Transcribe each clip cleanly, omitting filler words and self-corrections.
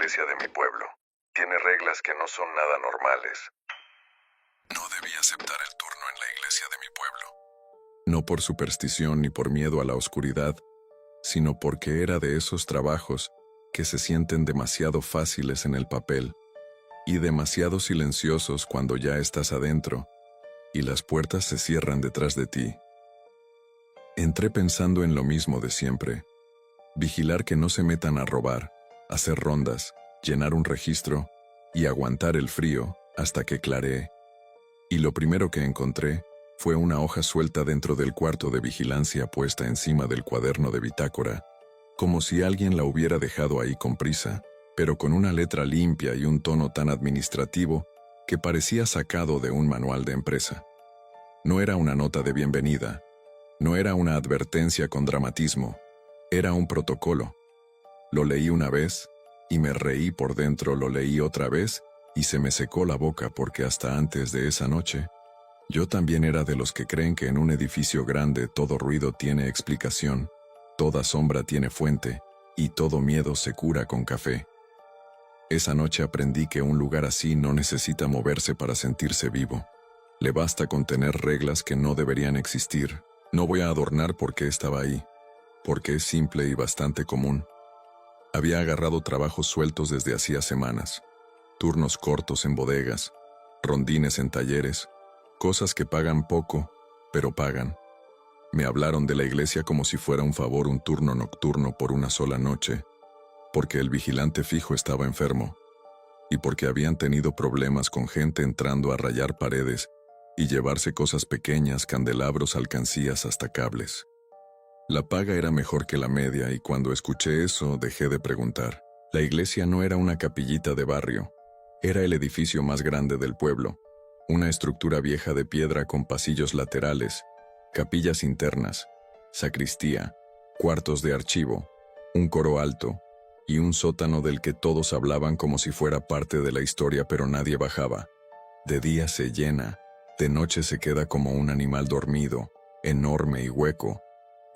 iglesia de mi pueblo. Tiene reglas que no son nada normales. No debí aceptar el turno en la iglesia de mi pueblo. No por superstición ni por miedo a la oscuridad, sino porque era de esos trabajos que se sienten demasiado fáciles en el papel y demasiado silenciosos cuando ya estás adentro y las puertas se cierran detrás de ti. Entré pensando en lo mismo de siempre: vigilar que no se metan a robar, hacer rondas, llenar un registro y aguantar el frío hasta que clareé. Y lo primero que encontré fue una hoja suelta dentro del cuarto de vigilancia puesta encima del cuaderno de bitácora, como si alguien la hubiera dejado ahí con prisa, pero con una letra limpia y un tono tan administrativo que parecía sacado de un manual de empresa. No era una nota de bienvenida, no era una advertencia con dramatismo, era un protocolo. Lo leí una vez y me reí por dentro, lo leí otra vez y se me secó la boca porque hasta antes de esa noche, yo también era de los que creen que en un edificio grande todo ruido tiene explicación, toda sombra tiene fuente y todo miedo se cura con café. Esa noche aprendí que un lugar así no necesita moverse para sentirse vivo. Le basta con tener reglas que no deberían existir. No voy a adornar por qué estaba ahí, porque es simple y bastante común. Había agarrado trabajos sueltos desde hacía semanas, turnos cortos en bodegas, rondines en talleres, cosas que pagan poco, pero pagan. Me hablaron de la iglesia como si fuera un favor un turno nocturno por una sola noche, porque el vigilante fijo estaba enfermo, y porque habían tenido problemas con gente entrando a rayar paredes y llevarse cosas pequeñas, candelabros, alcancías, hasta cables. La paga era mejor que la media y cuando escuché eso dejé de preguntar. La iglesia no era una capillita de barrio, era el edificio más grande del pueblo, una estructura vieja de piedra con pasillos laterales, capillas internas, sacristía, cuartos de archivo, un coro alto y un sótano del que todos hablaban como si fuera parte de la historia, pero nadie bajaba. De día se llena, de noche se queda como un animal dormido, enorme y hueco,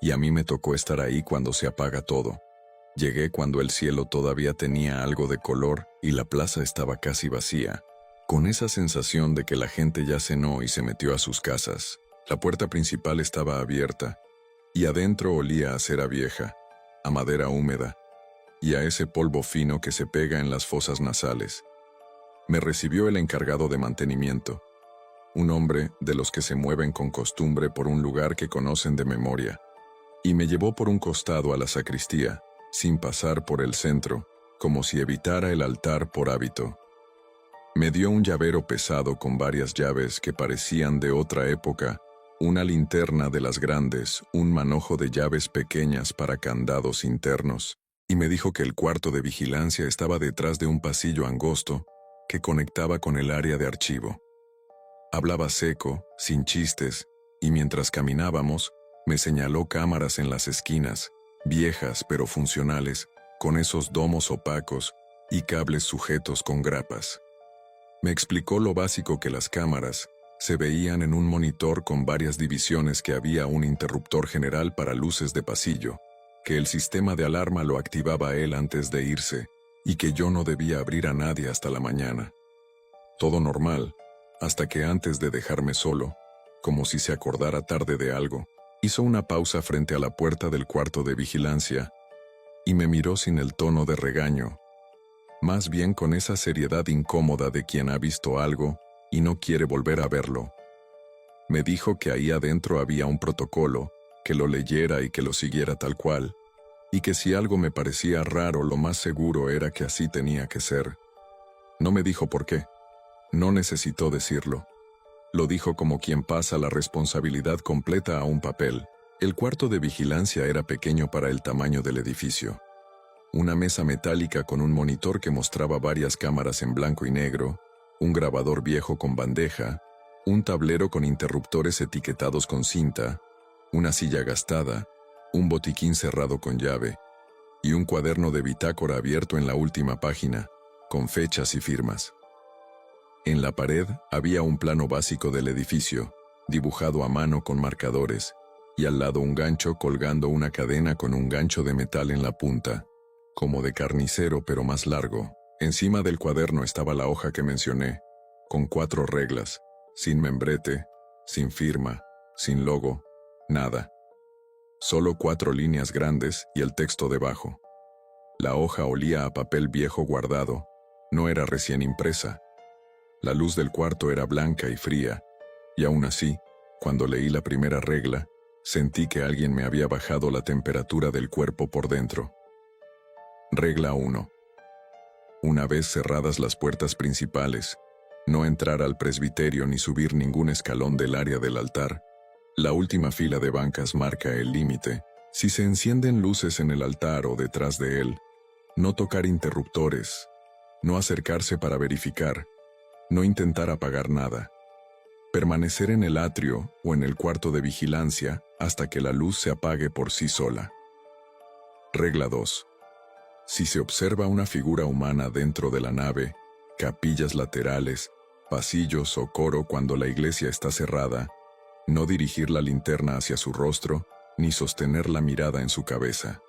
y a mí me tocó estar ahí cuando se apaga todo. Llegué cuando el cielo todavía tenía algo de color y la plaza estaba casi vacía, con esa sensación de que la gente ya cenó y se metió a sus casas. La puerta principal estaba abierta, y adentro olía a cera vieja, a madera húmeda, y a ese polvo fino que se pega en las fosas nasales. Me recibió el encargado de mantenimiento, un hombre de los que se mueven con costumbre por un lugar que conocen de memoria, y me llevó por un costado a la sacristía, sin pasar por el centro, como si evitara el altar por hábito. Me dio un llavero pesado con varias llaves que parecían de otra época, una linterna de las grandes, un manojo de llaves pequeñas para candados internos, y me dijo que el cuarto de vigilancia estaba detrás de un pasillo angosto que conectaba con el área de archivo. Hablaba seco, sin chistes, y mientras caminábamos, me señaló cámaras en las esquinas, viejas pero funcionales, con esos domos opacos y cables sujetos con grapas. Me explicó lo básico, que las cámaras se veían en un monitor con varias divisiones, que había un interruptor general para luces de pasillo, que el sistema de alarma lo activaba él antes de irse, y que yo no debía abrir a nadie hasta la mañana. Todo normal, hasta que antes de dejarme solo, como si se acordara tarde de algo, hizo una pausa frente a la puerta del cuarto de vigilancia y me miró sin el tono de regaño, más bien con esa seriedad incómoda de quien ha visto algo y no quiere volver a verlo. Me dijo que ahí adentro había un protocolo, que lo leyera y que lo siguiera tal cual, y que si algo me parecía raro, lo más seguro era que así tenía que ser. No me dijo por qué. No necesitó decirlo. Lo dijo como quien pasa la responsabilidad completa a un papel. El cuarto de vigilancia era pequeño para el tamaño del edificio. Una mesa metálica con un monitor que mostraba varias cámaras en blanco y negro, un grabador viejo con bandeja, un tablero con interruptores etiquetados con cinta, una silla gastada, un botiquín cerrado con llave, y un cuaderno de bitácora abierto en la última página, con fechas y firmas. En la pared había un plano básico del edificio, dibujado a mano con marcadores, y al lado un gancho colgando una cadena con un gancho de metal en la punta, como de carnicero pero más largo. Encima del cuaderno estaba la hoja que mencioné, con 4 reglas, sin membrete, sin firma, sin logo, nada. Solo 4 líneas grandes y el texto debajo. La hoja olía a papel viejo guardado, no era recién impresa. La luz del cuarto era blanca y fría, y aún así, cuando leí la primera regla, sentí que alguien me había bajado la temperatura del cuerpo por dentro. Regla 1. Una vez cerradas las puertas principales, no entrar al presbiterio ni subir ningún escalón del área del altar. La última fila de bancas marca el límite. Si se encienden luces en el altar o detrás de él, no tocar interruptores, no acercarse para verificar, no intentar apagar nada. Permanecer en el atrio o en el cuarto de vigilancia hasta que la luz se apague por sí sola. Regla 2. Si se observa una figura humana dentro de la nave, capillas laterales, pasillos o coro cuando la iglesia está cerrada, no dirigir la linterna hacia su rostro ni sostener la mirada en su cabeza.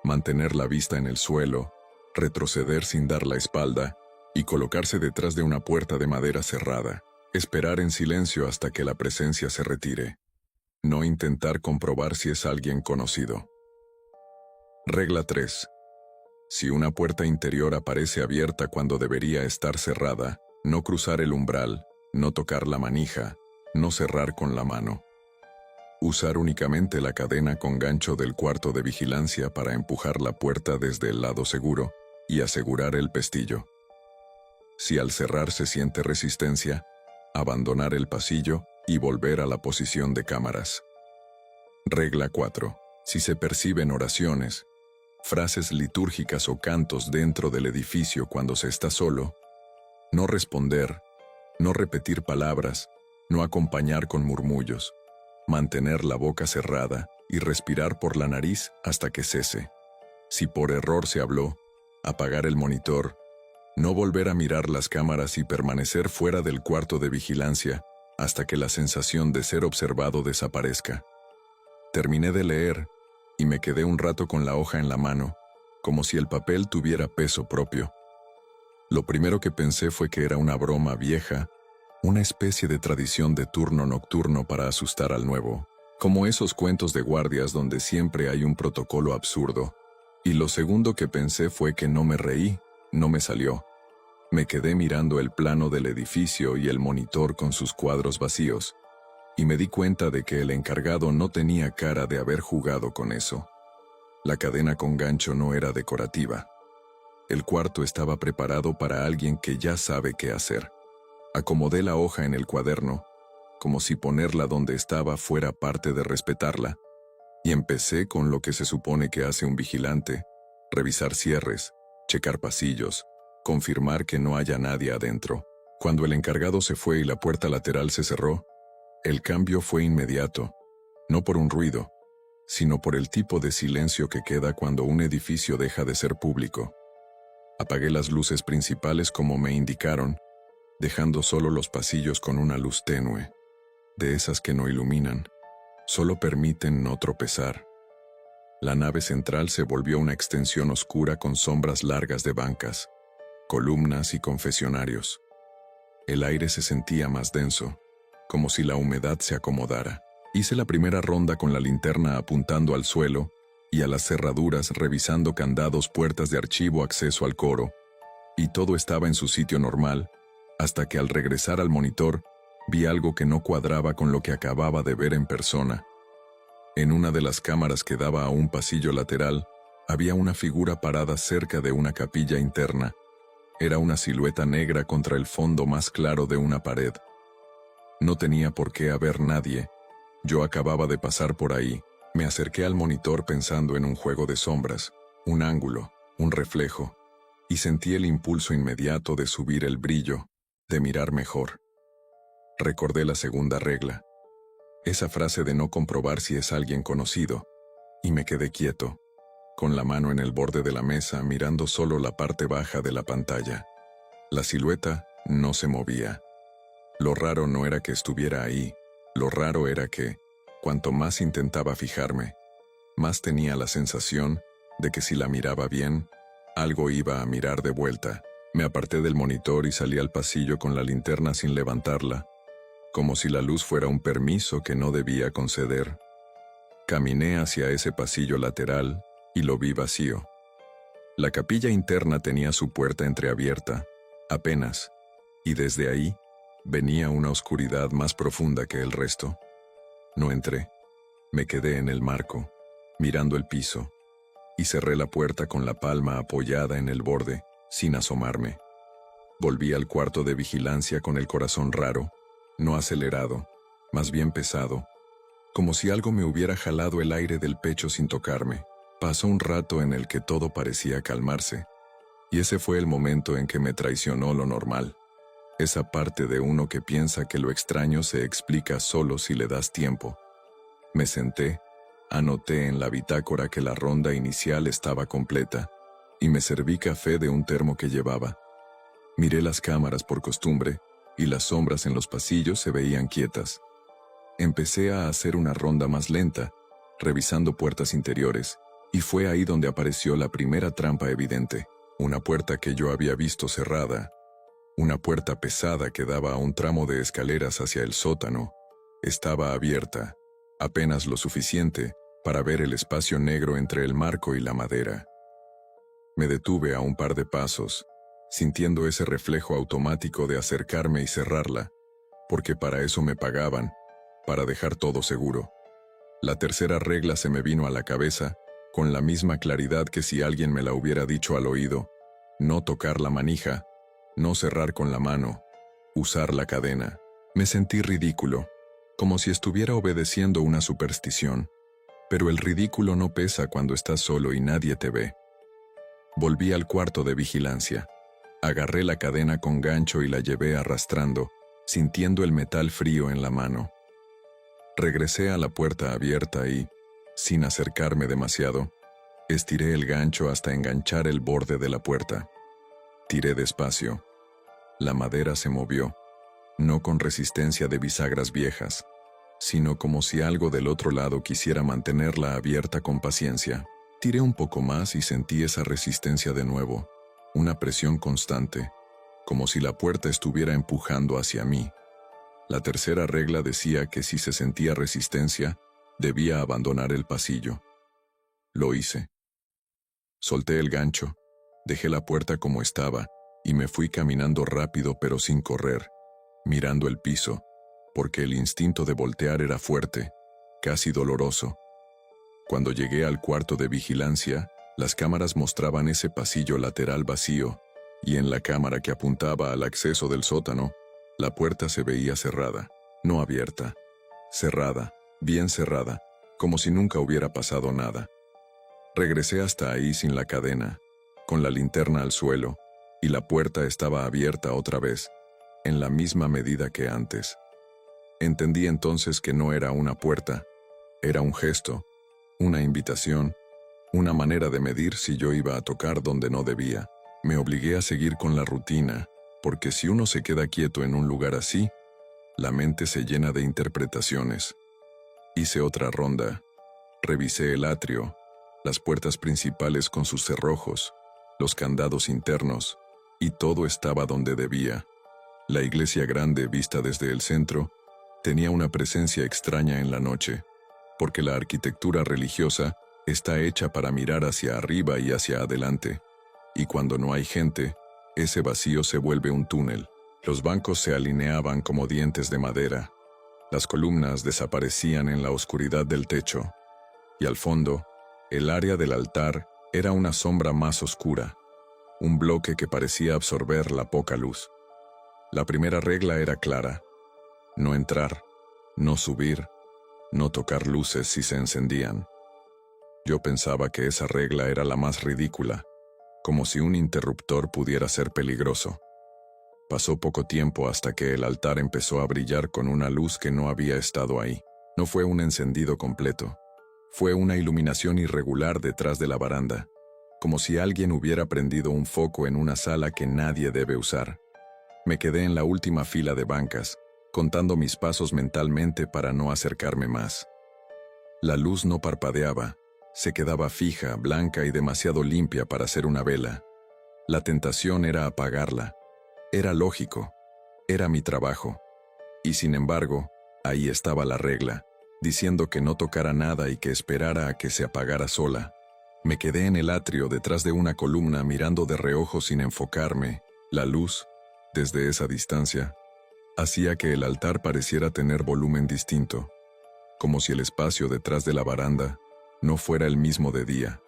Mantener la vista en el suelo, retroceder sin dar la espalda y colocarse detrás de una puerta de madera cerrada. Esperar en silencio hasta que la presencia se retire. No intentar comprobar si es alguien conocido. Regla 3. Si una puerta interior aparece abierta cuando debería estar cerrada, no cruzar el umbral, no tocar la manija, no cerrar con la mano. Usar únicamente la cadena con gancho del cuarto de vigilancia para empujar la puerta desde el lado seguro y asegurar el pestillo. Si al cerrar se siente resistencia, abandonar el pasillo y volver a la posición de cámaras. Regla 4. Si se perciben oraciones, frases litúrgicas o cantos dentro del edificio cuando se está solo, no responder, no repetir palabras, no acompañar con murmullos, mantener la boca cerrada y respirar por la nariz hasta que cese. Si por error se habló, apagar el monitor, no volver a mirar las cámaras y permanecer fuera del cuarto de vigilancia hasta que la sensación de ser observado desaparezca. Terminé de leer y me quedé un rato con la hoja en la mano, como si el papel tuviera peso propio. Lo primero que pensé fue que era una broma vieja, una especie de tradición de turno nocturno para asustar al nuevo, como esos cuentos de guardias donde siempre hay un protocolo absurdo. Y lo segundo que pensé fue que no me reí, no me salió. Me quedé mirando el plano del edificio y el monitor con sus cuadros vacíos, y me di cuenta de que el encargado no tenía cara de haber jugado con eso. La cadena con gancho no era decorativa. El cuarto estaba preparado para alguien que ya sabe qué hacer. Acomodé la hoja en el cuaderno, como si ponerla donde estaba fuera parte de respetarla, y empecé con lo que se supone que hace un vigilante: revisar cierres, checar pasillos, confirmar que no haya nadie adentro. Cuando el encargado se fue y la puerta lateral se cerró, el cambio fue inmediato, no por un ruido, sino por el tipo de silencio que queda cuando un edificio deja de ser público. Apagué las luces principales como me indicaron, dejando solo los pasillos con una luz tenue, de esas que no iluminan, solo permiten no tropezar. La nave central se volvió una extensión oscura con sombras largas de bancas, columnas y confesionarios. El aire se sentía más denso, como si la humedad se acomodara. Hice la primera ronda con la linterna apuntando al suelo y a las cerraduras, revisando candados, puertas de archivo, acceso al coro, y todo estaba en su sitio normal, hasta que al regresar al monitor, vi algo que no cuadraba con lo que acababa de ver en persona. En una de las cámaras que daba a un pasillo lateral, había una figura parada cerca de una capilla interna. Era una silueta negra contra el fondo más claro de una pared. No tenía por qué haber nadie. Yo acababa de pasar por ahí. Me acerqué al monitor pensando en un juego de sombras, un ángulo, un reflejo, y sentí el impulso inmediato de subir el brillo, de mirar mejor. Recordé la segunda regla, esa frase de no comprobar si es alguien conocido, y me quedé quieto, con la mano en el borde de la mesa mirando solo la parte baja de la pantalla. La silueta no se movía. Lo raro no era que estuviera ahí, lo raro era que, cuanto más intentaba fijarme, más tenía la sensación de que si la miraba bien, algo iba a mirar de vuelta. Me aparté del monitor y salí al pasillo con la linterna sin levantarla, como si la luz fuera un permiso que no debía conceder. Caminé hacia ese pasillo lateral y lo vi vacío. La capilla interna tenía su puerta entreabierta, apenas, y desde ahí venía una oscuridad más profunda que el resto. No entré. Me quedé en el marco, mirando el piso, y cerré la puerta con la palma apoyada en el borde, sin asomarme. Volví al cuarto de vigilancia con el corazón raro, no acelerado, más bien pesado, como si algo me hubiera jalado el aire del pecho sin tocarme. Pasó un rato en el que todo parecía calmarse, y ese fue el momento en que me traicionó lo normal. Esa parte de uno que piensa que lo extraño se explica solo si le das tiempo. Me senté, anoté en la bitácora que la ronda inicial estaba completa, y me serví café de un termo que llevaba. Miré las cámaras por costumbre, y las sombras en los pasillos se veían quietas. Empecé a hacer una ronda más lenta, revisando puertas interiores, y fue ahí donde apareció la primera trampa evidente, una puerta que yo había visto cerrada, una puerta pesada que daba a un tramo de escaleras hacia el sótano. Estaba abierta, apenas lo suficiente para ver el espacio negro entre el marco y la madera. Me detuve a un par de pasos, sintiendo ese reflejo automático de acercarme y cerrarla, porque para eso me pagaban, para dejar todo seguro. La tercera regla se me vino a la cabeza, con la misma claridad que si alguien me la hubiera dicho al oído: no tocar la manija, no cerrar con la mano, usar la cadena. Me sentí ridículo, como si estuviera obedeciendo una superstición, pero el ridículo no pesa cuando estás solo y nadie te ve. Volví al cuarto de vigilancia. Agarré la cadena con gancho y la llevé arrastrando, sintiendo el metal frío en la mano. Regresé a la puerta abierta y, sin acercarme demasiado, estiré el gancho hasta enganchar el borde de la puerta. Tiré despacio. La madera se movió, no con resistencia de bisagras viejas, sino como si algo del otro lado quisiera mantenerla abierta con paciencia. Tiré un poco más y sentí esa resistencia de nuevo, una presión constante, como si la puerta estuviera empujando hacia mí. La tercera regla decía que si se sentía resistencia, debía abandonar el pasillo. Lo hice. Solté el gancho, dejé la puerta como estaba y me fui caminando rápido pero sin correr, mirando el piso, porque el instinto de voltear era fuerte, casi doloroso. Cuando llegué al cuarto de vigilancia, las cámaras mostraban ese pasillo lateral vacío, y en la cámara que apuntaba al acceso del sótano, la puerta se veía cerrada, no abierta. Cerrada, bien cerrada, como si nunca hubiera pasado nada. Regresé hasta ahí sin la cadena, con la linterna al suelo, y la puerta estaba abierta otra vez, en la misma medida que antes. Entendí entonces que no era una puerta, era un gesto, una invitación, una manera de medir si yo iba a tocar donde no debía. Me obligué a seguir con la rutina, porque si uno se queda quieto en un lugar así, la mente se llena de interpretaciones. Hice otra ronda, revisé el atrio, las puertas principales con sus cerrojos, los candados internos, y todo estaba donde debía. La iglesia grande, vista desde el centro, tenía una presencia extraña en la noche, porque la arquitectura religiosa está hecha para mirar hacia arriba y hacia adelante, y cuando no hay gente, ese vacío se vuelve un túnel. Los bancos se alineaban como dientes de madera, las columnas desaparecían en la oscuridad del techo, y al fondo, el área del altar era una sombra más oscura, un bloque que parecía absorber la poca luz. La primera regla era clara: no entrar, no subir, no tocar luces si se encendían. Yo pensaba que esa regla era la más ridícula, como si un interruptor pudiera ser peligroso. Pasó poco tiempo hasta que el altar empezó a brillar con una luz que no había estado ahí. No fue un encendido completo, fue una iluminación irregular detrás de la baranda, como si alguien hubiera prendido un foco en una sala que nadie debe usar. Me quedé en la última fila de bancas, contando mis pasos mentalmente para no acercarme más. La luz no parpadeaba, se quedaba fija, blanca y demasiado limpia para ser una vela. La tentación era apagarla. Era lógico. Era mi trabajo. Y sin embargo, ahí estaba la regla, diciendo que no tocara nada y que esperara a que se apagara sola. Me quedé en el atrio detrás de una columna mirando de reojo sin enfocarme. La luz, desde esa distancia, hacía que el altar pareciera tener volumen distinto, como si el espacio detrás de la baranda no fuera el mismo de día.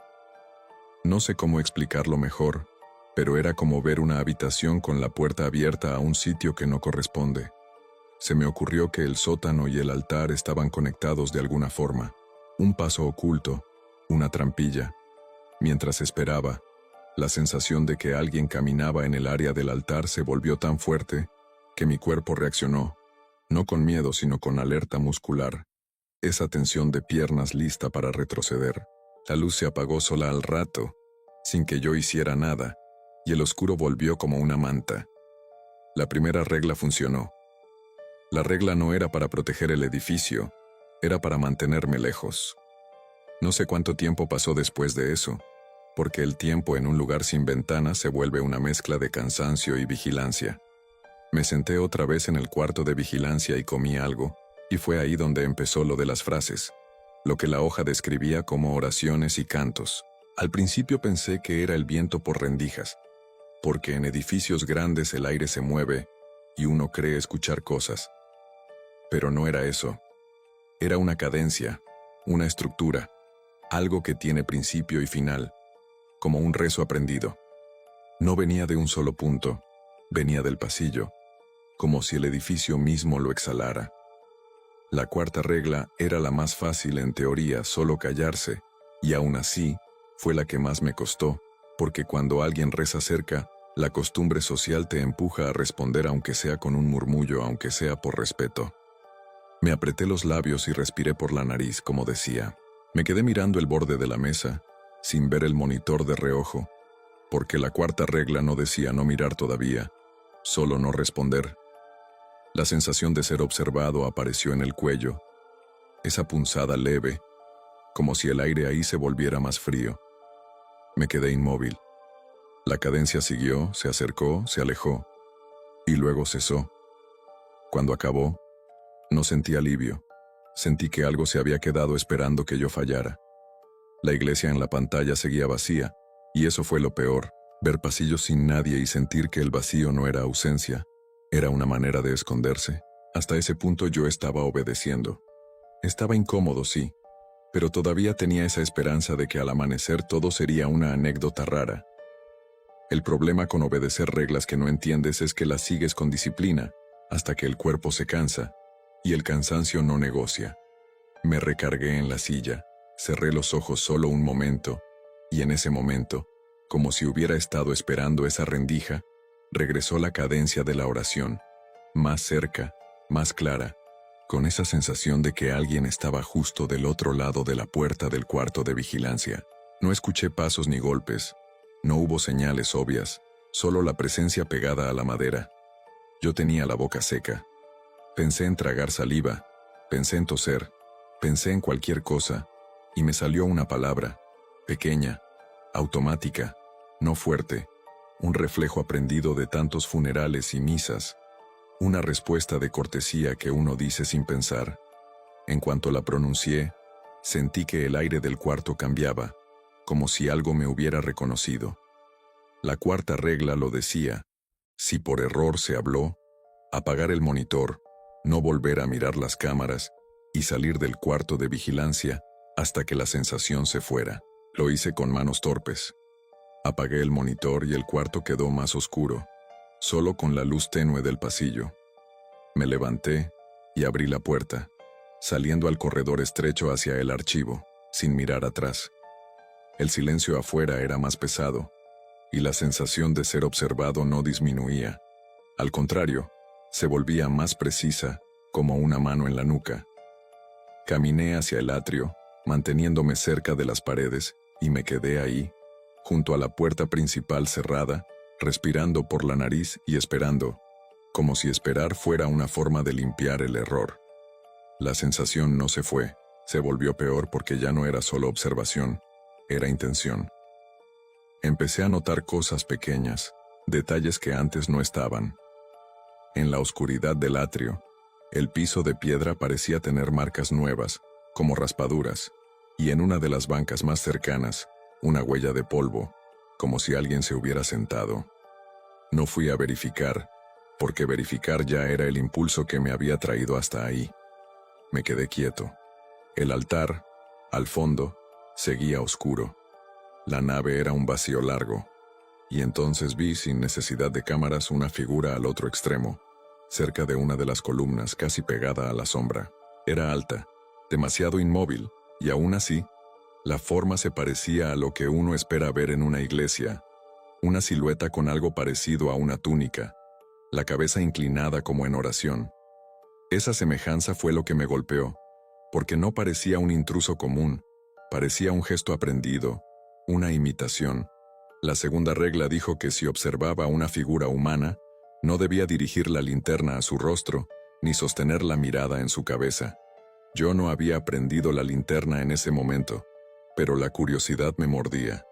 No sé cómo explicarlo mejor, pero era como ver una habitación con la puerta abierta a un sitio que no corresponde. Se me ocurrió que el sótano y el altar estaban conectados de alguna forma, un paso oculto, una trampilla. Mientras esperaba, la sensación de que alguien caminaba en el área del altar se volvió tan fuerte que mi cuerpo reaccionó, no con miedo sino con alerta muscular, esa tensión de piernas lista para retroceder. La luz se apagó sola al rato, sin que yo hiciera nada, y el oscuro volvió como una manta. La primera regla funcionó. La regla no era para proteger el edificio, era para mantenerme lejos. No sé cuánto tiempo pasó después de eso, porque el tiempo en un lugar sin ventanas se vuelve una mezcla de cansancio y vigilancia. Me senté otra vez en el cuarto de vigilancia y comí algo, y fue ahí donde empezó lo de las frases, lo que la hoja describía como oraciones y cantos. Al principio pensé que era el viento por rendijas, porque en edificios grandes el aire se mueve y uno cree escuchar cosas. Pero no era eso. Era una cadencia, una estructura, algo que tiene principio y final, como un rezo aprendido. No venía de un solo punto, venía del pasillo, como si el edificio mismo lo exhalara. La cuarta regla era la más fácil en teoría, solo callarse, y aún así, fue la que más me costó, porque cuando alguien reza cerca, la costumbre social te empuja a responder aunque sea con un murmullo, aunque sea por respeto. Me apreté los labios y respiré por la nariz, como decía. Me quedé mirando el borde de la mesa, sin ver el monitor de reojo, porque la cuarta regla no decía no mirar todavía, solo no responder. La sensación de ser observado apareció en el cuello, esa punzada leve, como si el aire ahí se volviera más frío. Me quedé inmóvil. La cadencia siguió, se acercó, se alejó, y luego cesó. Cuando acabó, no sentí alivio. Sentí que algo se había quedado esperando que yo fallara. La iglesia en la pantalla seguía vacía, y eso fue lo peor, ver pasillos sin nadie y sentir que el vacío no era ausencia, era una manera de esconderse. Hasta ese punto yo estaba obedeciendo. Estaba incómodo, sí, pero todavía tenía esa esperanza de que al amanecer todo sería una anécdota rara. El problema con obedecer reglas que no entiendes es que las sigues con disciplina, hasta que el cuerpo se cansa, y el cansancio no negocia. Me recargué en la silla, cerré los ojos solo un momento, y en ese momento, como si hubiera estado esperando esa rendija, regresó la cadencia de la oración, más cerca, más clara, con esa sensación de que alguien estaba justo del otro lado de la puerta del cuarto de vigilancia. No escuché pasos ni golpes, no hubo señales obvias, solo la presencia pegada a la madera. Yo tenía la boca seca. Pensé en tragar saliva, pensé en toser, pensé en cualquier cosa, y me salió una palabra, pequeña, automática, no fuerte, un reflejo aprendido de tantos funerales y misas, una respuesta de cortesía que uno dice sin pensar. En cuanto la pronuncié, sentí que el aire del cuarto cambiaba, como si algo me hubiera reconocido. La cuarta regla lo decía: si por error se habló, apagar el monitor, no volver a mirar las cámaras y salir del cuarto de vigilancia hasta que la sensación se fuera. Lo hice con manos torpes. Apagué el monitor y el cuarto quedó más oscuro, solo con la luz tenue del pasillo. Me levanté y abrí la puerta, saliendo al corredor estrecho hacia el archivo, sin mirar atrás. El silencio afuera era más pesado, y la sensación de ser observado no disminuía. Al contrario, se volvía más precisa, como una mano en la nuca. Caminé hacia el atrio, manteniéndome cerca de las paredes, y me quedé ahí, junto a la puerta principal cerrada, respirando por la nariz y esperando, como si esperar fuera una forma de limpiar el error. La sensación no se fue, se volvió peor porque ya no era solo observación, era intención. Empecé a notar cosas pequeñas, detalles que antes no estaban. En la oscuridad del atrio, el piso de piedra parecía tener marcas nuevas, como raspaduras, y en una de las bancas más cercanas, una huella de polvo, como si alguien se hubiera sentado. No fui a verificar, porque verificar ya era el impulso que me había traído hasta ahí. Me quedé quieto. El altar, al fondo, seguía oscuro. La nave era un vacío largo, y entonces vi, sin necesidad de cámaras, una figura al otro extremo, cerca de una de las columnas, casi pegada a la sombra. Era alta, demasiado inmóvil, y aún así, la forma se parecía a lo que uno espera ver en una iglesia, una silueta con algo parecido a una túnica, la cabeza inclinada como en oración. Esa semejanza fue lo que me golpeó, porque no parecía un intruso común, parecía un gesto aprendido, una imitación. La segunda regla dijo que si observaba una figura humana, no debía dirigir la linterna a su rostro, ni sostener la mirada en su cabeza. Yo no había prendido la linterna en ese momento, pero la curiosidad me mordía.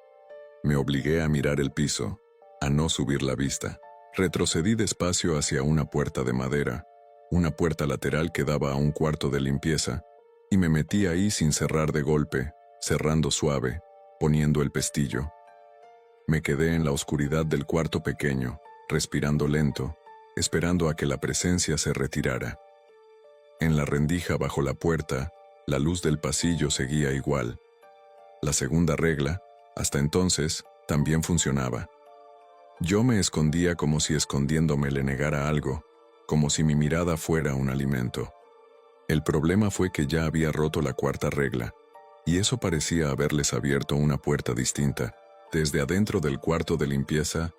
Me obligué a mirar el piso, a no subir la vista. Retrocedí despacio hacia una puerta de madera, una puerta lateral que daba a un cuarto de limpieza, y me metí ahí sin cerrar de golpe, cerrando suave, poniendo el pestillo. Me quedé en la oscuridad del cuarto pequeño, respirando lento, esperando a que la presencia se retirara. En la rendija bajo la puerta, la luz del pasillo seguía igual. La segunda regla, hasta entonces, también funcionaba. Yo me escondía como si escondiéndome le negara algo, como si mi mirada fuera un alimento. El problema fue que ya había roto la cuarta regla, y eso parecía haberles abierto una puerta distinta. Desde adentro del cuarto de limpieza,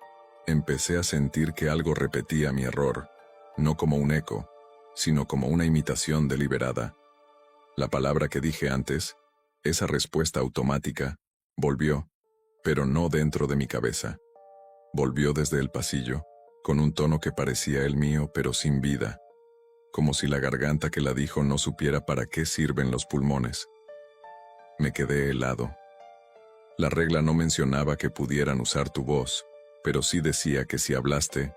empecé a sentir que algo repetía mi error, no como un eco, sino como una imitación deliberada. La palabra que dije antes, esa respuesta automática, volvió, pero no dentro de mi cabeza. Volvió desde el pasillo, con un tono que parecía el mío, pero sin vida, como si la garganta que la dijo no supiera para qué sirven los pulmones. Me quedé helado. La regla no mencionaba que pudieran usar tu voz, pero sí decía que si hablaste,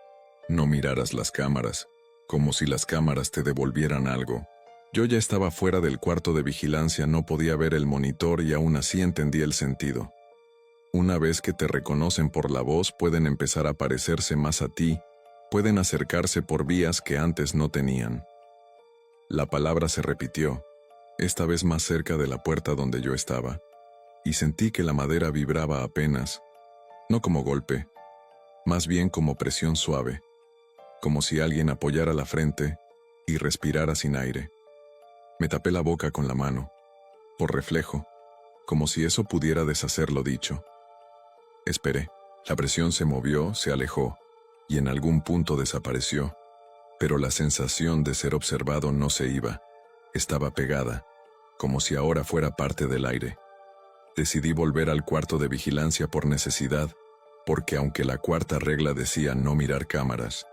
no miraras las cámaras, como si las cámaras te devolvieran algo. Yo ya estaba fuera del cuarto de vigilancia, no podía ver el monitor y aún así entendí el sentido. Una vez que te reconocen por la voz, pueden empezar a parecerse más a ti, pueden acercarse por vías que antes no tenían. La palabra se repitió, esta vez más cerca de la puerta donde yo estaba, y sentí que la madera vibraba apenas, no como golpe, más bien como presión suave, como si alguien apoyara la frente y respirara sin aire. Me tapé la boca con la mano, por reflejo, como si eso pudiera deshacer lo dicho. Esperé. La presión se movió, se alejó, y en algún punto desapareció, pero la sensación de ser observado no se iba. Estaba pegada, como si ahora fuera parte del aire. Decidí volver al cuarto de vigilancia por necesidad, porque aunque la cuarta regla decía no mirar cámaras,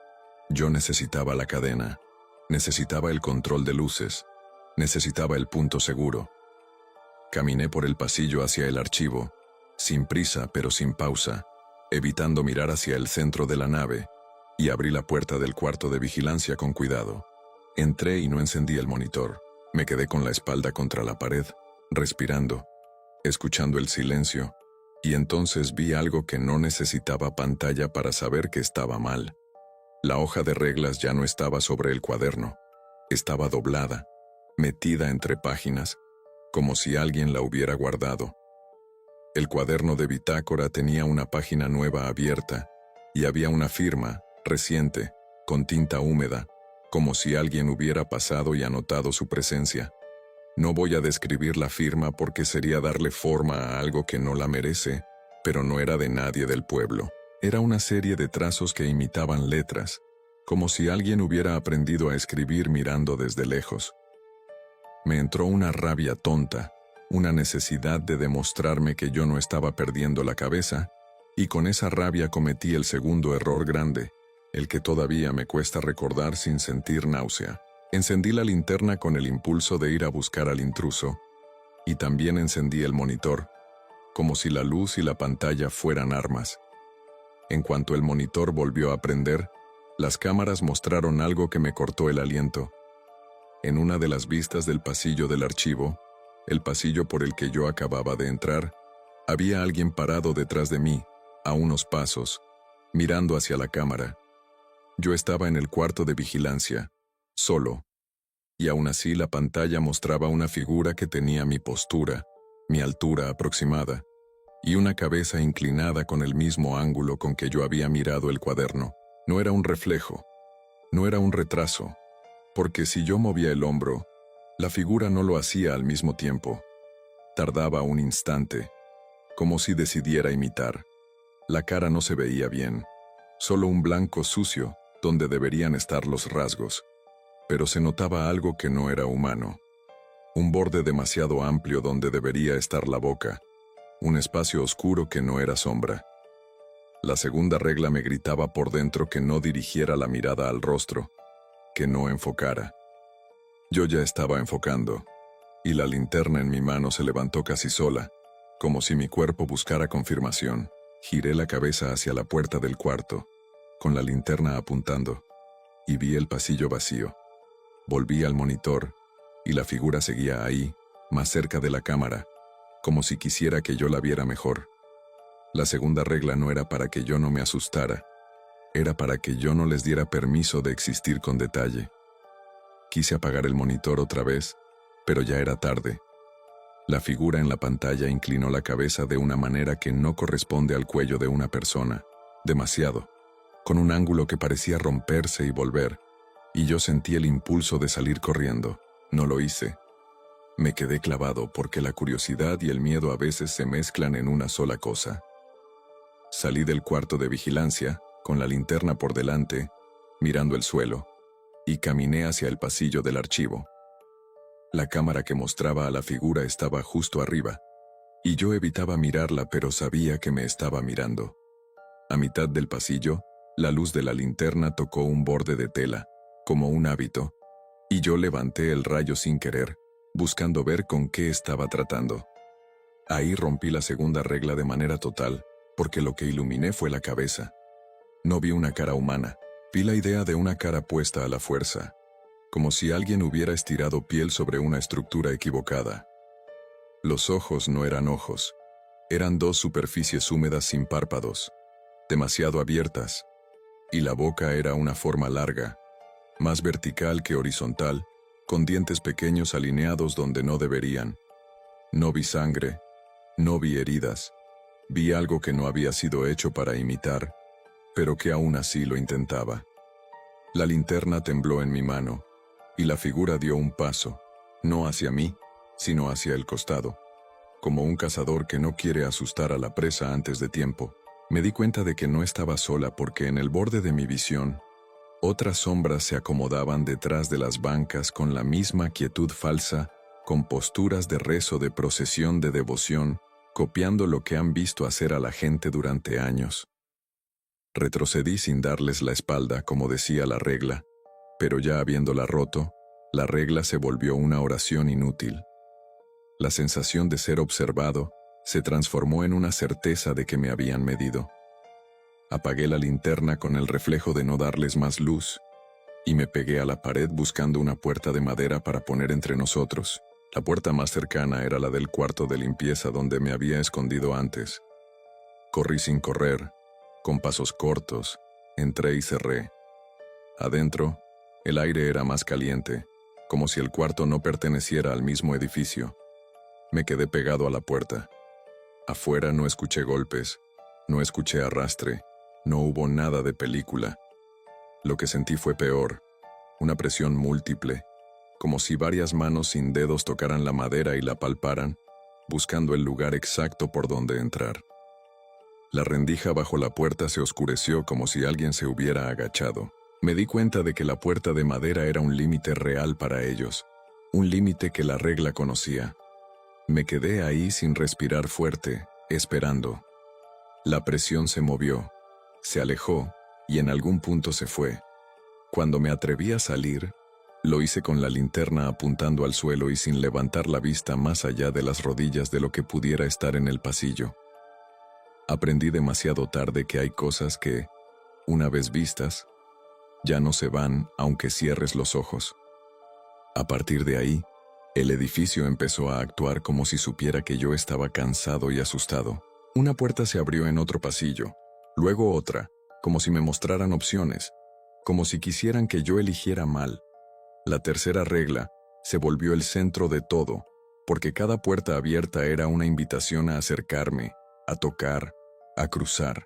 yo necesitaba la cadena, necesitaba el control de luces, necesitaba el punto seguro. Caminé por el pasillo hacia el archivo, sin prisa pero sin pausa, evitando mirar hacia el centro de la nave, y abrí la puerta del cuarto de vigilancia con cuidado. Entré y no encendí el monitor. Me quedé con la espalda contra la pared, respirando, escuchando el silencio, y entonces vi algo que no necesitaba pantalla para saber que estaba mal. La hoja de reglas ya no estaba sobre el cuaderno, estaba doblada, metida entre páginas, como si alguien la hubiera guardado. El cuaderno de bitácora tenía una página nueva abierta, y había una firma, reciente, con tinta húmeda, como si alguien hubiera pasado y anotado su presencia. No voy a describir la firma porque sería darle forma a algo que no la merece, pero no era de nadie del pueblo. Era una serie de trazos que imitaban letras, como si alguien hubiera aprendido a escribir mirando desde lejos. Me entró una rabia tonta, una necesidad de demostrarme que yo no estaba perdiendo la cabeza, y con esa rabia cometí el segundo error grande, el que todavía me cuesta recordar sin sentir náusea. Encendí la linterna con el impulso de ir a buscar al intruso, y también encendí el monitor, como si la luz y la pantalla fueran armas. En cuanto el monitor volvió a prender, las cámaras mostraron algo que me cortó el aliento. En una de las vistas del pasillo del archivo, el pasillo por el que yo acababa de entrar, había alguien parado detrás de mí, a unos pasos, mirando hacia la cámara. Yo estaba en el cuarto de vigilancia, solo, y aún así la pantalla mostraba una figura que tenía mi postura, mi altura aproximada, y una cabeza inclinada con el mismo ángulo con que yo había mirado el cuaderno. No era un reflejo, no era un retraso, porque si yo movía el hombro, la figura no lo hacía al mismo tiempo. Tardaba un instante, como si decidiera imitar. La cara no se veía bien, solo un blanco sucio donde deberían estar los rasgos, pero se notaba algo que no era humano. Un borde demasiado amplio donde debería estar la boca, un espacio oscuro que no era sombra. La segunda regla me gritaba por dentro que no dirigiera la mirada al rostro, que no enfocara. Yo ya estaba enfocando, y la linterna en mi mano se levantó casi sola, como si mi cuerpo buscara confirmación. Giré la cabeza hacia la puerta del cuarto, con la linterna apuntando, y vi el pasillo vacío. Volví al monitor, y la figura seguía ahí, más cerca de la cámara, como si quisiera que yo la viera mejor. La segunda regla no era para que yo no me asustara, era para que yo no les diera permiso de existir con detalle. Quise apagar el monitor otra vez, pero ya era tarde. La figura en la pantalla inclinó la cabeza de una manera que no corresponde al cuello de una persona, demasiado, con un ángulo que parecía romperse y volver, y yo sentí el impulso de salir corriendo. No lo hice. Me quedé clavado porque la curiosidad y el miedo a veces se mezclan en una sola cosa. Salí del cuarto de vigilancia, con la linterna por delante, mirando el suelo, y caminé hacia el pasillo del archivo. La cámara que mostraba a la figura estaba justo arriba, y yo evitaba mirarla pero sabía que me estaba mirando. A mitad del pasillo, la luz de la linterna tocó un borde de tela, como un hábito, y yo levanté el rayo sin querer, buscando ver con qué estaba tratando. Ahí rompí la segunda regla de manera total, porque lo que iluminé fue la cabeza. No vi una cara humana, vi la idea de una cara puesta a la fuerza, como si alguien hubiera estirado piel sobre una estructura equivocada. Los ojos no eran ojos, eran dos superficies húmedas sin párpados, demasiado abiertas, y la boca era una forma larga, más vertical que horizontal, con dientes pequeños alineados donde no deberían. No vi sangre, no vi heridas, vi algo que no había sido hecho para imitar, pero que aún así lo intentaba. La linterna tembló en mi mano, y la figura dio un paso, no hacia mí, sino hacia el costado, como un cazador que no quiere asustar a la presa antes de tiempo. Me di cuenta de que no estaba sola porque en el borde de mi visión, otras sombras se acomodaban detrás de las bancas con la misma quietud falsa, con posturas de rezo de procesión de devoción, copiando lo que han visto hacer a la gente durante años. Retrocedí sin darles la espalda, como decía la regla, pero ya habiéndola roto, la regla se volvió una oración inútil. La sensación de ser observado se transformó en una certeza de que me habían medido. Apagué la linterna con el reflejo de no darles más luz, y me pegué a la pared buscando una puerta de madera para poner entre nosotros. La puerta más cercana era la del cuarto de limpieza donde me había escondido antes. Corrí sin correr, con pasos cortos, entré y cerré. Adentro, el aire era más caliente, como si el cuarto no perteneciera al mismo edificio. Me quedé pegado a la puerta. Afuera no escuché golpes, no escuché arrastre, no hubo nada de película. Lo que sentí fue peor, una presión múltiple, como si varias manos sin dedos tocaran la madera y la palparan, buscando el lugar exacto por donde entrar. La rendija bajo la puerta se oscureció como si alguien se hubiera agachado. Me di cuenta de que la puerta de madera era un límite real para ellos, un límite que la regla conocía. Me quedé ahí sin respirar fuerte, esperando. La presión se movió, se alejó y en algún punto se fue. Cuando me atreví a salir, Lo hice con la linterna apuntando al suelo y sin levantar la vista más allá de las rodillas de lo que pudiera estar en el pasillo. Aprendí demasiado tarde que hay cosas que, una vez vistas, ya no se van aunque cierres los ojos. A partir de ahí, el edificio empezó a actuar como si supiera que yo estaba cansado y asustado. Una puerta se abrió en otro pasillo, luego otra, como si me mostraran opciones, como si quisieran que yo eligiera mal. La tercera regla se volvió el centro de todo, porque cada puerta abierta era una invitación a acercarme, a tocar, a cruzar.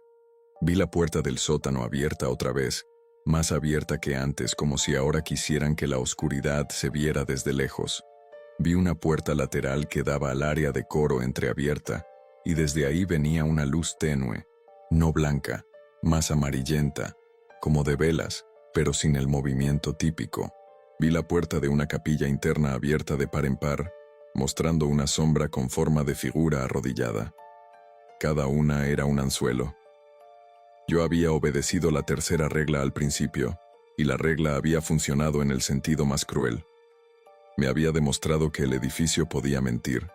Vi la puerta del sótano abierta otra vez, más abierta que antes, como si ahora quisieran que la oscuridad se viera desde lejos. Vi una puerta lateral que daba al área de coro entreabierta, y desde ahí venía una luz tenue, no blanca, más amarillenta, como de velas, pero sin el movimiento típico. Vi la puerta de una capilla interna abierta de par en par, mostrando una sombra con forma de figura arrodillada. Cada una era un anzuelo. Yo había obedecido la tercera regla al principio, y la regla había funcionado en el sentido más cruel. Me había demostrado que el edificio podía mentir.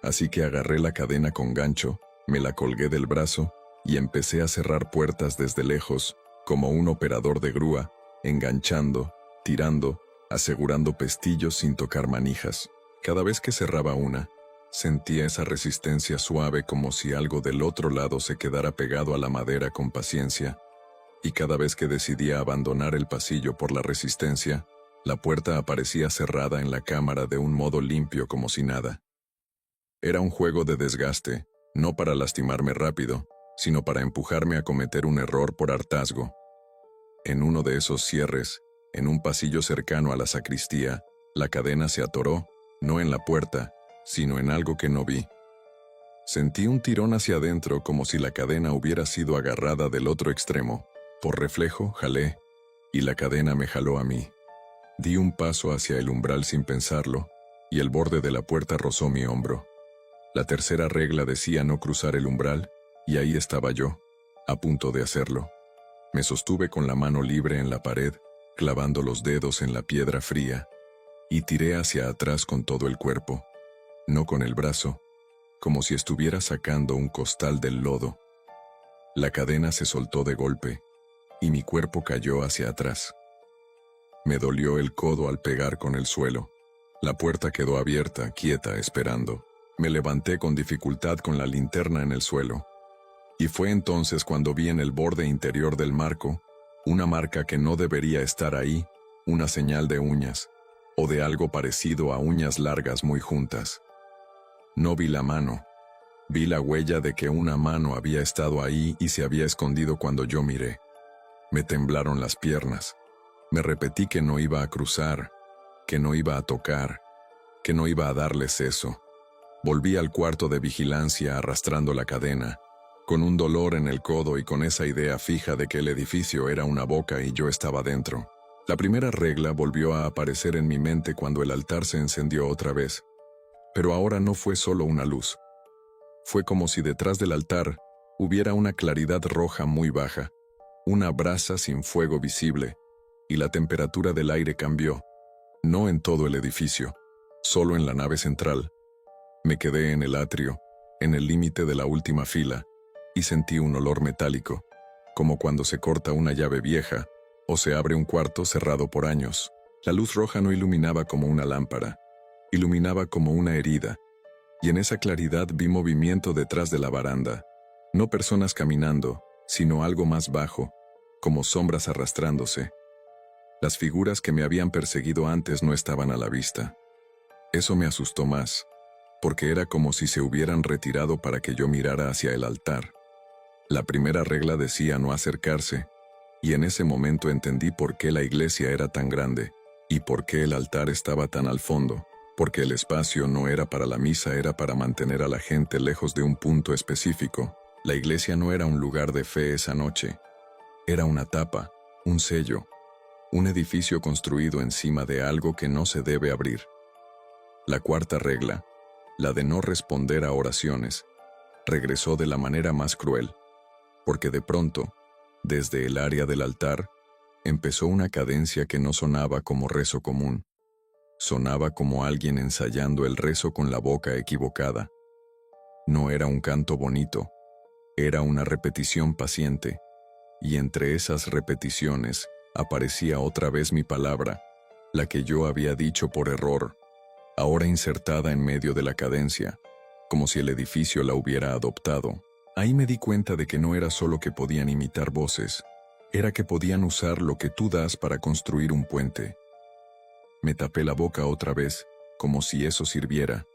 Así que agarré la cadena con gancho, me la colgué del brazo y empecé a cerrar puertas desde lejos, como un operador de grúa, enganchando, tirando, asegurando pestillos sin tocar manijas. Cada vez que cerraba una, sentía esa resistencia suave como si algo del otro lado se quedara pegado a la madera con paciencia, y cada vez que decidía abandonar el pasillo por la resistencia, la puerta aparecía cerrada en la cámara de un modo limpio como si nada. Era un juego de desgaste, no para lastimarme rápido, sino para empujarme a cometer un error por hartazgo. En uno de esos cierres, en un pasillo cercano a la sacristía, la cadena se atoró, no en la puerta, sino en algo que no vi. Sentí un tirón hacia adentro como si la cadena hubiera sido agarrada del otro extremo. Por reflejo, jalé, y la cadena me jaló a mí. Di un paso hacia el umbral sin pensarlo, y el borde de la puerta rozó mi hombro. La tercera regla decía no cruzar el umbral, y ahí estaba yo, a punto de hacerlo. Me sostuve con la mano libre en la pared, clavando los dedos en la piedra fría, y tiré hacia atrás con todo el cuerpo, no con el brazo, como si estuviera sacando un costal del lodo. La cadena se soltó de golpe, y mi cuerpo cayó hacia atrás. Me dolió el codo al pegar con el suelo. La puerta quedó abierta, quieta, esperando. Me levanté con dificultad con la linterna en el suelo. Y fue entonces cuando vi en el borde interior del marco una marca que no debería estar ahí, una señal de uñas, o de algo parecido a uñas largas muy juntas. No vi la mano. Vi la huella de que una mano había estado ahí y se había escondido cuando yo miré. Me temblaron las piernas. Me repetí que no iba a cruzar, que no iba a tocar, que no iba a darles eso. Volví al cuarto de vigilancia arrastrando la cadena, con un dolor en el codo y con esa idea fija de que el edificio era una boca y yo estaba dentro. La primera regla volvió a aparecer en mi mente cuando el altar se encendió otra vez. Pero ahora no fue solo una luz. Fue como si detrás del altar hubiera una claridad roja muy baja, una brasa sin fuego visible, y la temperatura del aire cambió, no en todo el edificio, solo en la nave central. Me quedé en el atrio, en el límite de la última fila, y sentí un olor metálico, como cuando se corta una llave vieja o se abre un cuarto cerrado por años. La luz roja no iluminaba como una lámpara, iluminaba como una herida, y en esa claridad vi movimiento detrás de la baranda, no personas caminando, sino algo más bajo, como sombras arrastrándose. Las figuras que me habían perseguido antes no estaban a la vista. Eso me asustó más, porque era como si se hubieran retirado para que yo mirara hacia el altar. La primera regla decía no acercarse, y en ese momento entendí por qué la iglesia era tan grande, y por qué el altar estaba tan al fondo, porque el espacio no era para la misa, era para mantener a la gente lejos de un punto específico. La iglesia no era un lugar de fe esa noche. Era una tapa, un sello, un edificio construido encima de algo que no se debe abrir. La cuarta regla, la de no responder a oraciones, regresó de la manera más cruel, porque de pronto, desde el área del altar, Empezó una cadencia que no sonaba como rezo común. Sonaba como alguien ensayando el rezo con la boca equivocada. No era un canto bonito, era una repetición paciente, y entre esas repeticiones aparecía otra vez mi palabra, la que yo había dicho por error, ahora insertada en medio de la cadencia, como si el edificio la hubiera adoptado. Ahí me di cuenta de que no era solo que podían imitar voces, era que podían usar lo que tú das para construir un puente. Me tapé la boca otra vez, como si eso sirviera,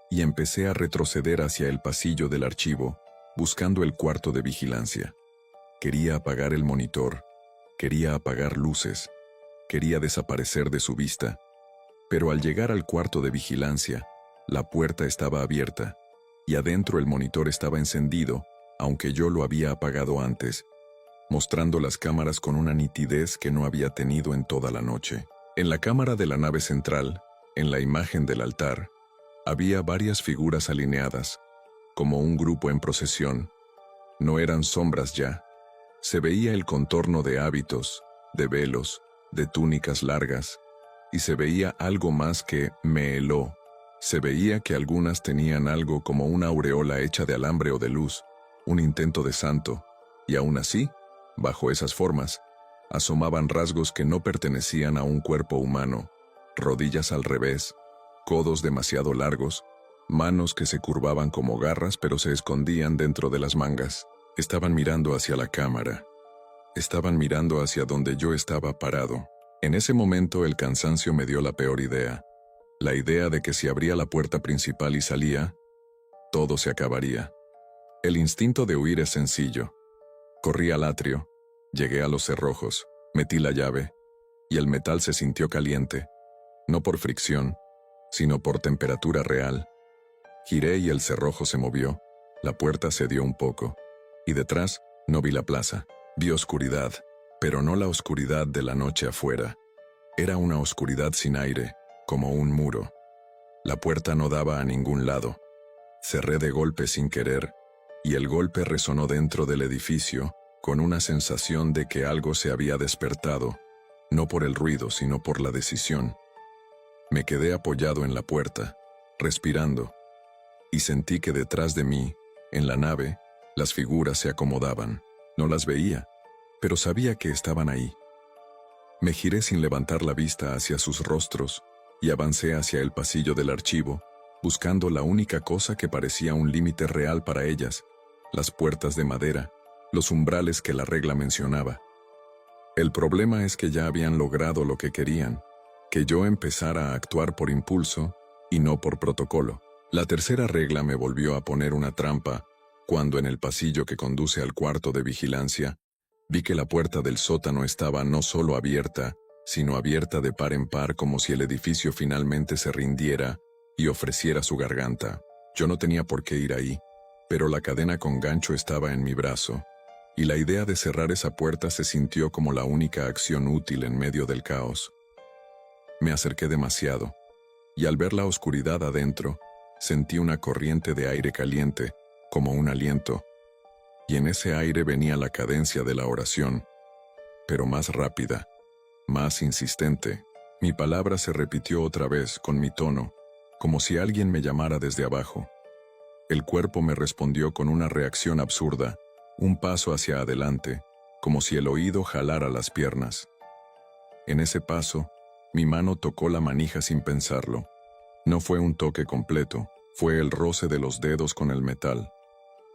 y empecé a retroceder hacia el pasillo del archivo, buscando el cuarto de vigilancia. Quería apagar el monitor, quería apagar luces, quería desaparecer de su vista. Pero al llegar al cuarto de vigilancia, la puerta estaba abierta, y adentro el monitor estaba encendido, aunque yo lo había apagado antes, mostrando las cámaras con una nitidez que no había tenido en toda la noche. En la cámara de la nave central, en la imagen del altar, había varias figuras alineadas, como un grupo en procesión. No eran sombras ya. Se veía el contorno de hábitos, de velos, de túnicas largas, y se veía algo más que me heló. Se veía que algunas tenían algo como una aureola hecha de alambre o de luz, un intento de santo, y aún así, bajo esas formas, asomaban rasgos que no pertenecían a un cuerpo humano, rodillas al revés, codos demasiado largos, manos que se curvaban como garras pero se escondían dentro de las mangas. Estaban mirando hacia la cámara. Estaban mirando hacia donde yo estaba parado. En ese momento el cansancio me dio la peor idea. La idea de que si abría la puerta principal y salía, todo se acabaría. El instinto de huir es sencillo. Corrí al atrio, llegué a los cerrojos, metí la llave, y el metal se sintió caliente, no por fricción, sino por temperatura real. Giré y el cerrojo se movió, la puerta cedió un poco, y detrás no vi la plaza. Vi oscuridad, pero no la oscuridad de la noche afuera. Era una oscuridad sin aire, como un muro. La puerta no daba a ningún lado. Cerré de golpe sin querer, y el golpe resonó dentro del edificio, con una sensación de que algo se había despertado, no por el ruido, sino por la decisión. Me quedé apoyado en la puerta, respirando, y sentí que detrás de mí, en la nave, las figuras se acomodaban. No las veía, pero sabía que estaban ahí. Me giré sin levantar la vista hacia sus rostros y avancé hacia el pasillo del archivo, buscando la única cosa que parecía un límite real para ellas, las puertas de madera, los umbrales que la regla mencionaba. El problema es que ya habían logrado lo que querían, que yo empezara a actuar por impulso y no por protocolo. La tercera regla me volvió a poner una trampa cuando en el pasillo que conduce al cuarto de vigilancia, vi que la puerta del sótano estaba no solo abierta, sino abierta de par en par como si el edificio finalmente se rindiera y ofreciera su garganta. Yo no tenía por qué ir ahí, pero la cadena con gancho estaba en mi brazo, y la idea de cerrar esa puerta se sintió como la única acción útil en medio del caos. Me acerqué demasiado, y al ver la oscuridad adentro, sentí una corriente de aire caliente, como un aliento, y en ese aire venía la cadencia de la oración, pero más rápida, más insistente. Mi palabra se repitió otra vez con mi tono, como si alguien me llamara desde abajo. El cuerpo me respondió con una reacción absurda, un paso hacia adelante, como si el oído jalara las piernas. En ese paso, mi mano tocó la manija sin pensarlo. No fue un toque completo, fue el roce de los dedos con el metal.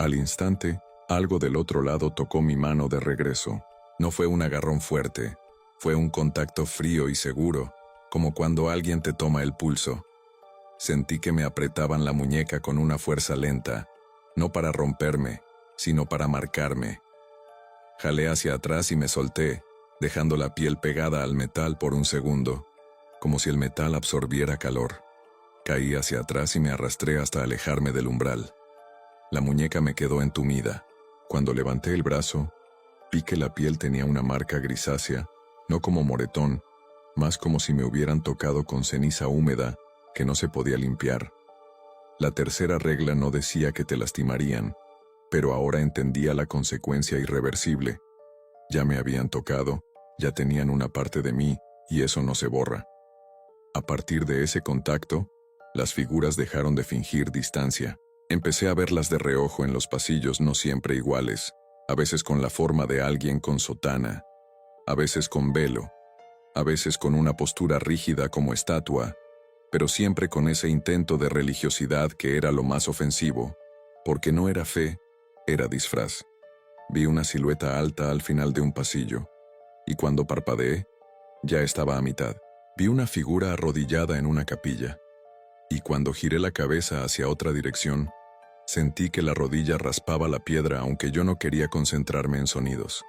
Al instante, algo del otro lado tocó mi mano de regreso. No fue un agarrón fuerte, fue un contacto frío y seguro, como cuando alguien te toma el pulso. Sentí que me apretaban la muñeca con una fuerza lenta, no para romperme, sino para marcarme. Jalé hacia atrás y me solté, dejando la piel pegada al metal por un segundo, como si el metal absorbiera calor. Caí hacia atrás y me arrastré hasta alejarme del umbral. La muñeca me quedó entumida. Cuando levanté el brazo, vi que la piel tenía una marca grisácea, no como moretón, más como si me hubieran tocado con ceniza húmeda que no se podía limpiar. La tercera regla no decía que te lastimarían, pero ahora entendía la consecuencia irreversible. Ya me habían tocado, ya tenían una parte de mí, y eso no se borra. A partir de ese contacto, las figuras dejaron de fingir distancia. Empecé a verlas de reojo en los pasillos, no siempre iguales, a veces con la forma de alguien con sotana, a veces con velo, a veces con una postura rígida como estatua, pero siempre con ese intento de religiosidad que era lo más ofensivo, porque no era fe, era disfraz. Vi una silueta alta al final de un pasillo, y cuando parpadeé, ya estaba a mitad. Vi una figura arrodillada en una capilla, y cuando giré la cabeza hacia otra dirección, sentí que la rodilla raspaba la piedra aunque yo no quería concentrarme en sonidos.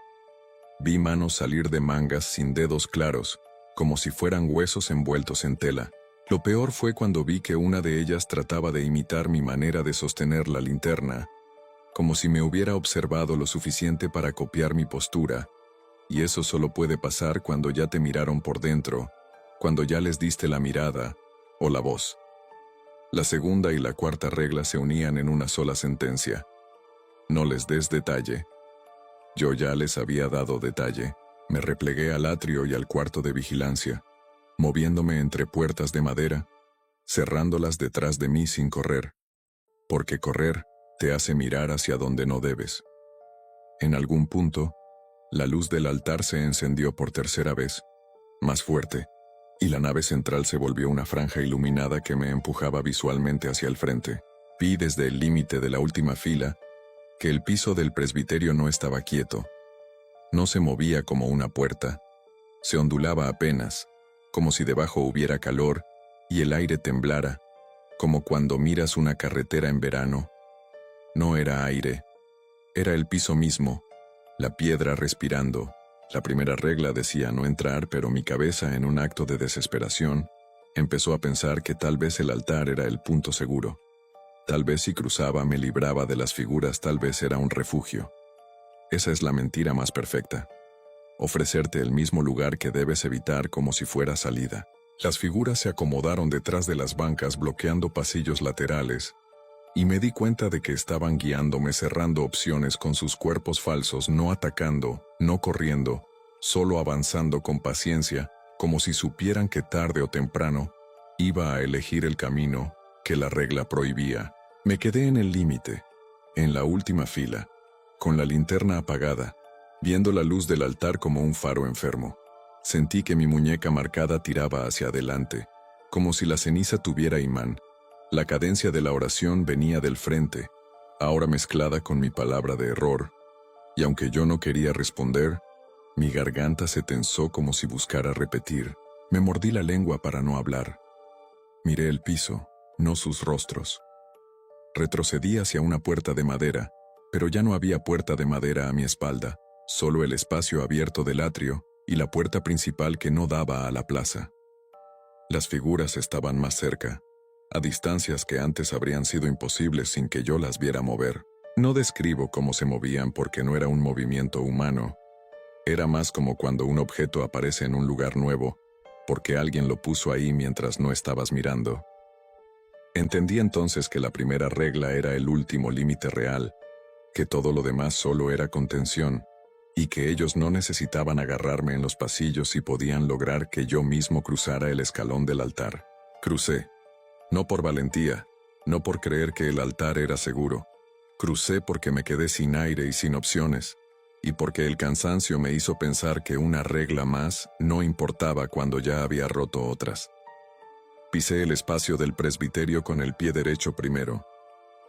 Vi manos salir de mangas sin dedos claros, como si fueran huesos envueltos en tela. Lo peor fue cuando vi que una de ellas trataba de imitar mi manera de sostener la linterna, como si me hubiera observado lo suficiente para copiar mi postura, y eso solo puede pasar cuando ya te miraron por dentro, cuando ya les diste la mirada o la voz. La segunda y la cuarta regla se unían en una sola sentencia. No les des detalle. Yo ya les había dado detalle. Me replegué al atrio y al cuarto de vigilancia, moviéndome entre puertas de madera, cerrándolas detrás de mí sin correr, porque correr te hace mirar hacia donde no debes. En algún punto, la luz del altar se encendió por tercera vez, más fuerte, y la nave central se volvió una franja iluminada que me empujaba visualmente hacia el frente. Vi desde el límite de la última fila que el piso del presbiterio no estaba quieto. No se movía como una puerta, se ondulaba apenas, como si debajo hubiera calor y el aire temblara, como cuando miras una carretera en verano. No era aire, era el piso mismo, la piedra respirando. La primera regla decía no entrar, pero mi cabeza, en un acto de desesperación, empezó a pensar que tal vez el altar era el punto seguro. Tal vez si cruzaba me libraba de las figuras, tal vez era un refugio. Esa es la mentira más perfecta. Ofrecerte el mismo lugar que debes evitar como si fuera salida. Las figuras se acomodaron detrás de las bancas bloqueando pasillos laterales, y me di cuenta de que estaban guiándome cerrando opciones con sus cuerpos falsos, no atacando, no corriendo, solo avanzando con paciencia, como si supieran que tarde o temprano iba a elegir el camino que la regla prohibía. Me quedé en el límite, en la última fila, con la linterna apagada, viendo la luz del altar como un faro enfermo. Sentí que mi muñeca marcada tiraba hacia adelante, como si la ceniza tuviera imán. La cadencia de la oración venía del frente, ahora mezclada con mi palabra de error, y aunque yo no quería responder, mi garganta se tensó como si buscara repetir. Me mordí la lengua para no hablar. Miré el piso, no sus rostros. Retrocedí hacia una puerta de madera, pero ya no había puerta de madera a mi espalda, solo el espacio abierto del atrio y la puerta principal que no daba a la plaza. Las figuras estaban más cerca, a distancias que antes habrían sido imposibles sin que yo las viera mover. No describo cómo se movían porque no era un movimiento humano. Era más como cuando un objeto aparece en un lugar nuevo, porque alguien lo puso ahí mientras no estabas mirando. Entendí entonces que la primera regla era el último límite real, que todo lo demás solo era contención, y que ellos no necesitaban agarrarme en los pasillos y podían lograr que yo mismo cruzara el escalón del altar. Crucé. No por valentía, no por creer que el altar era seguro. Crucé porque me quedé sin aire y sin opciones, y porque el cansancio me hizo pensar que una regla más no importaba cuando ya había roto otras. Pisé el espacio del presbiterio con el pie derecho primero,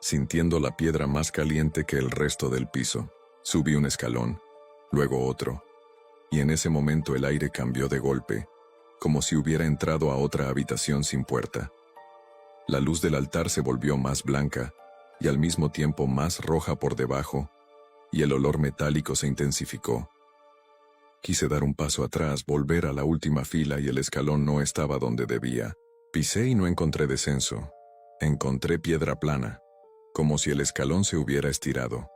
sintiendo la piedra más caliente que el resto del piso. Subí un escalón, luego otro, y en ese momento el aire cambió de golpe, como si hubiera entrado a otra habitación sin puerta. La luz del altar se volvió más blanca y al mismo tiempo más roja por debajo, y el olor metálico se intensificó. Quise dar un paso atrás, volver a la última fila y el escalón no estaba donde debía. Pisé y no encontré descenso. Encontré piedra plana, como si el escalón se hubiera estirado.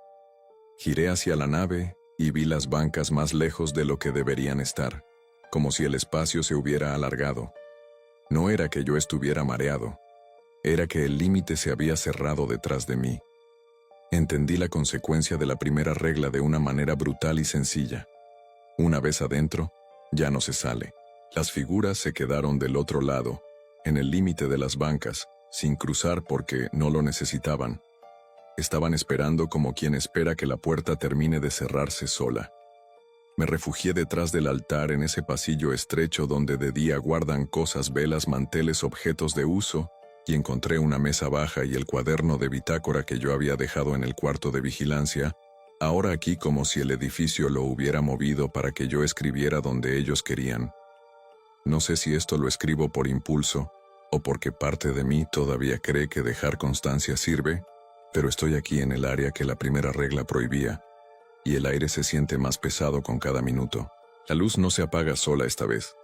Giré hacia la nave y vi las bancas más lejos de lo que deberían estar, como si el espacio se hubiera alargado. No era que yo estuviera mareado. Era que el límite se había cerrado detrás de mí. Entendí la consecuencia de la primera regla de una manera brutal y sencilla. Una vez adentro, Ya no se sale. Las figuras se quedaron del otro lado, en el límite de las bancas, sin cruzar porque no lo necesitaban. Estaban esperando como quien espera que la puerta termine de cerrarse sola. Me refugié detrás del altar en ese pasillo estrecho donde de día guardan cosas, velas, manteles, objetos de uso, y encontré una mesa baja y el cuaderno de bitácora que yo había dejado en el cuarto de vigilancia, ahora aquí como si el edificio lo hubiera movido para que yo escribiera donde ellos querían. No sé si esto lo escribo por impulso, o porque parte de mí todavía cree que dejar constancia sirve, pero estoy aquí en el área que la primera regla prohibía, y el aire se siente más pesado con cada minuto. La luz no se apaga sola esta vez.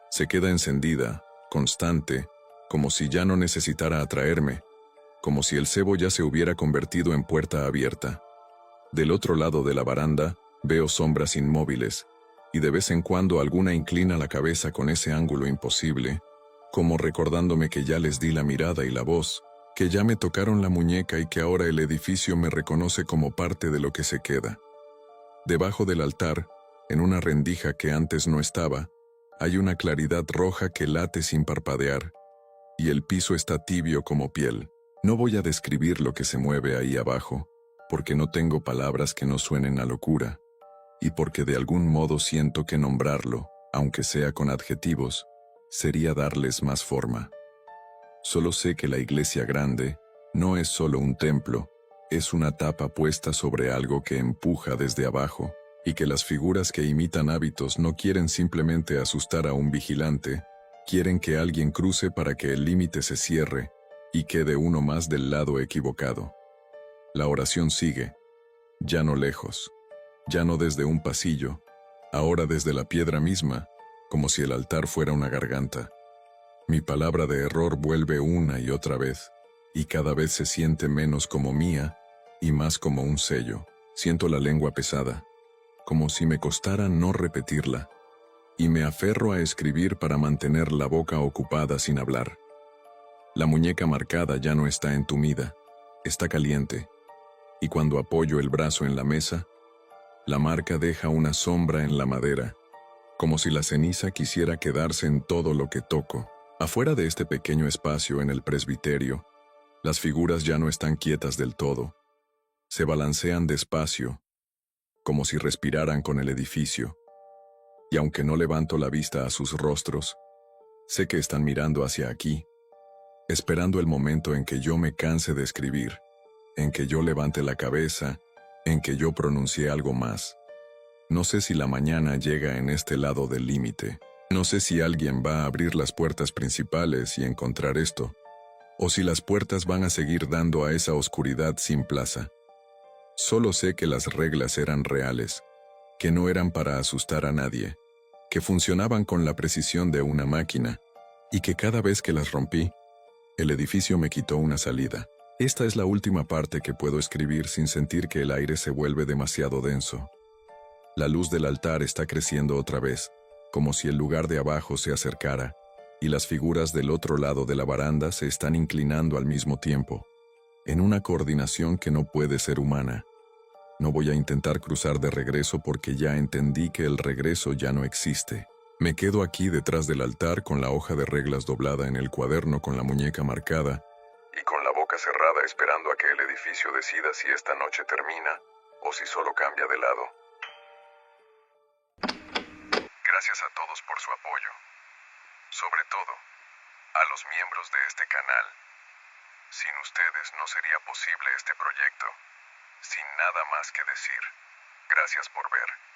Se queda encendida, constante, como si ya no necesitara atraerme, como si el cebo ya se hubiera convertido en puerta abierta. Del otro lado de la baranda, veo sombras inmóviles, y de vez en cuando alguna inclina la cabeza con ese ángulo imposible, como recordándome que ya les di la mirada y la voz, que ya me tocaron la muñeca y que ahora el edificio me reconoce como parte de lo que se queda. Debajo del altar, en una rendija que antes no estaba, hay una claridad roja que late sin parpadear, y el piso está tibio como piel. No voy a describir lo que se mueve ahí abajo, porque no tengo palabras que no suenen a locura, y porque de algún modo siento que nombrarlo, aunque sea con adjetivos, sería darles más forma. Solo sé que la iglesia grande no es solo un templo, es una tapa puesta sobre algo que empuja desde abajo, y que las figuras que imitan hábitos no quieren simplemente asustar a un vigilante, quieren que alguien cruce para que el límite se cierre y quede uno más del lado equivocado. La oración sigue, ya no lejos, ya no desde un pasillo, ahora desde la piedra misma, como si el altar fuera una garganta. Mi palabra de error vuelve una y otra vez, y cada vez se siente menos como mía y más como un sello. Siento la lengua pesada, como si me costara no repetirla, y me aferro a escribir para mantener la boca ocupada sin hablar. La muñeca marcada ya no está entumida, está caliente, y cuando apoyo el brazo en la mesa, la marca deja una sombra en la madera, como si la ceniza quisiera quedarse en todo lo que toco. Afuera de este pequeño espacio en el presbiterio, las figuras ya no están quietas del todo. Se balancean despacio, como si respiraran con el edificio. Y aunque no levanto la vista a sus rostros, sé que están mirando hacia aquí, esperando el momento en que yo me canse de escribir, en que yo levante la cabeza, en que yo pronuncie algo más. No sé si la mañana llega en este lado del límite. No sé si alguien va a abrir las puertas principales y encontrar esto, o si las puertas van a seguir dando a esa oscuridad sin plaza. Solo sé que las reglas eran reales, que no eran para asustar a nadie, que funcionaban con la precisión de una máquina, y que cada vez que las rompí, el edificio me quitó una salida. Esta es la última parte que puedo escribir sin sentir que el aire se vuelve demasiado denso. La luz del altar está creciendo otra vez, como si el lugar de abajo se acercara, y las figuras del otro lado de la baranda se están inclinando al mismo tiempo, en una coordinación que no puede ser humana. No voy a intentar cruzar de regreso porque ya entendí que el regreso ya no existe. Me quedo aquí detrás del altar con la hoja de reglas doblada en el cuaderno con la muñeca marcada y con la boca cerrada esperando a que el edificio decida si esta noche termina o si solo cambia de lado. Gracias a todos por su apoyo. Sobre todo, a los miembros de este canal. Sin ustedes no sería posible este proyecto. Sin nada más que decir. Gracias por ver.